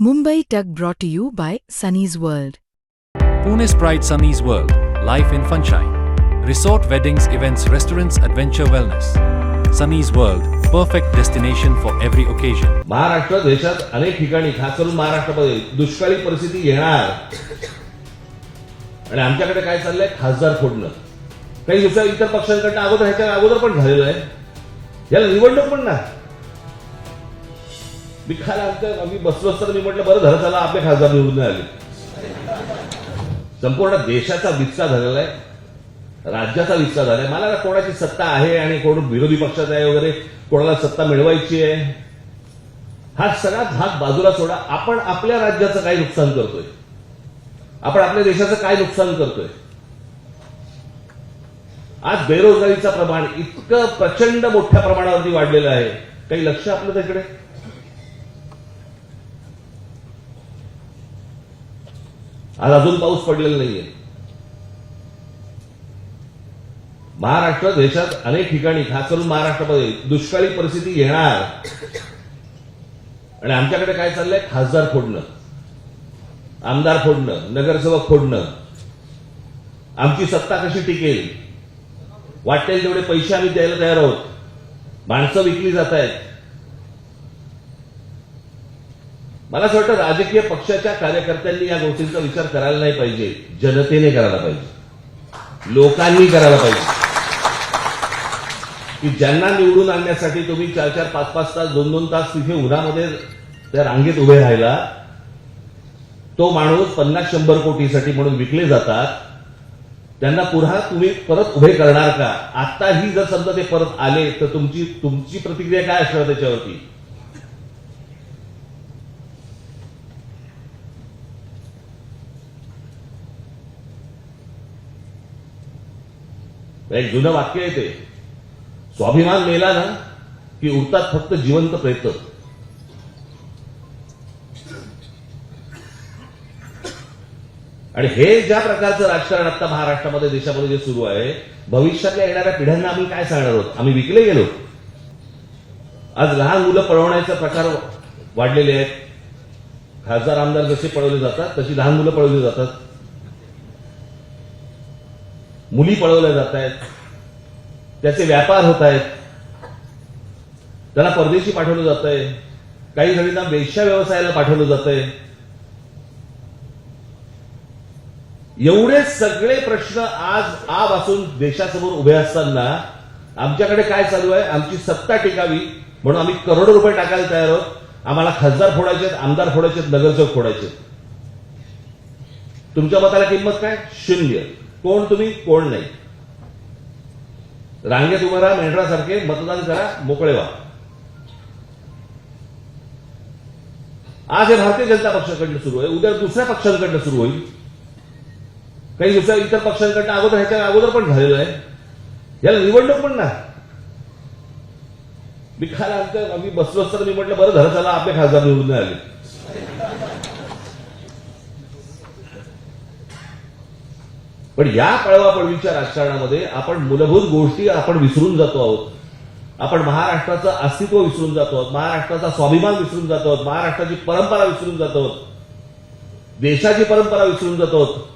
Mumbai Tug brought to you by Sunny's World. Pune's Pride Sunny's World, life in Funshine. Resort weddings, events, restaurants, adventure wellness. Sunny's World, perfect destination for every occasion. Maharashtra देशात अनेक ठिकाणी खास करून महाराष्ट्रामध्ये दुष्काळी परिस्थिती येणार आणि आमच्याकडे काय चाललंय खासदार फोडणं. काही दिवसा इतर पक्षांकडनं अगोदर ह्याच्या अगोदर पण झालेलं आहे. याला निवडणूक पण ना मी खायला आम्ही बसलो असताना मी म्हटलं बरं झालं त्याला आपले खासदार निवडून आले. संपूर्ण देशाचा विस्तार झालेला आहे, राज्याचा विस्तार झालाय. मला कोणाची सत्ता आहे आणि कोण विरोधी पक्षात आहे वगैरे कोणाला सत्ता मिळवायची आहे हा सगळा भाग बाजूला सोडा. आपण आपल्या राज्याचं काय नुकसान करतोय, आपण आपल्या देशाचं काय नुकसान करतोय. आज बेरोजगारीचं प्रमाण इतकं प्रचंड मोठ्या प्रमाणावरती वाढलेलं आहे. काही लक्ष आपलं त्याकडे. आज अजून पाऊस पडलेला नाहीये. महाराष्ट्र देशात अनेक ठिकाणी खास करून महाराष्ट्रामध्ये दुष्काळी परिस्थिती येणार आणि आमच्याकडे काय चाललंय खासदार फोडणं, आमदार फोडणं, नगरसेवक फोडणं. आमची सत्ता कशी टिकेल, वाटेल तेवढे पैसे आम्ही द्यायला तयार आहोत. माणसं विकली जात आहेत. मला असं वाटतं राजकीय पक्षाच्या कार्यकर्त्यांनी या गोष्टींचा विचार करायला नाही पाहिजे, जनतेने करायला पाहिजे, लोकांनी करायला पाहिजे. की ज्यांना निवडून आणण्यासाठी तुम्ही 4-4, 5-5 तास, 2-2 तास तिथे उन्हामध्ये त्या रांगेत उभे राहिला, तो माणूस 50-100 कोटीसाठी म्हणून विकले जातात. त्यांना पुन्हा तुम्ही परत उभे करणार का? आताही जर समजा ते परत आले तर तुमची प्रतिक्रिया काय असणार त्याच्यावरती? एक जुनं वाक्य आहे ते, स्वाभिमान मेला ना की उरतात फक्त जिवंत प्रेत. आणि हे ज्या प्रकारचं राजकारण आता महाराष्ट्रामध्ये देशामध्ये जे सुरू आहे, भविष्यातल्या येणाऱ्या पिढ्यांना आम्ही काय सांगणार आहोत? आम्ही विकले गेलो. आज लहान मुलं पळवण्याचे प्रकार वाढलेले आहेत. खासदार आमदार जसे पळवले जातात तशी लहान मुलं पळवली जातात, मुली पळवल्या जात आहेत, त्याचे व्यापार होत आहेत, त्यांना परदेशी पाठवलं जात आहे, काही जणींना वेश्या व्यवसायाला पाठवलं जात आहे. एवढे सगळे प्रश्न आज असून देशासमोर उभे असताना आमच्याकडे काय चालू आहे? आमची सत्ता टिकावी म्हणून आम्ही करोडो रुपये टाकायला तयार आहोत. आम्हाला खासदार फोडायचे, आमदार फोडायचे, नगरसेवक फोडायचे. तुमच्या मताला किंमत काय? 0. कोण तुम्ही, कोण नाही. रांगेत उभं राहा, मेंढरासारखे मतदान करा, मोकळे व्हा. आज हे भारतीय जनता पक्षाकडनं सुरू आहे, उद्या दुसऱ्या पक्षांकडनं सुरू होईल. काही दिवसा इतर पक्षांकडनं अगोदर ह्याच्या अगोदर पण झालेलं आहे. याला निवडणूक पण ना मी खायला आम्ही बसलो असताना मी म्हटलं बरं झालं त्याला आपले खासदार निवडून आले. पण या पळवापळवीच्या राजकारणामध्ये आपण मूलभूत गोष्टी आपण विसरून जातो आहोत. आपण महाराष्ट्राचं अस्तित्व विसरून जातो आहोत, महाराष्ट्राचा स्वाभिमान विसरून जातो आहोत, महाराष्ट्राची परंपरा विसरून जातो आहोत, देशाची परंपरा विसरून जातो आहोत.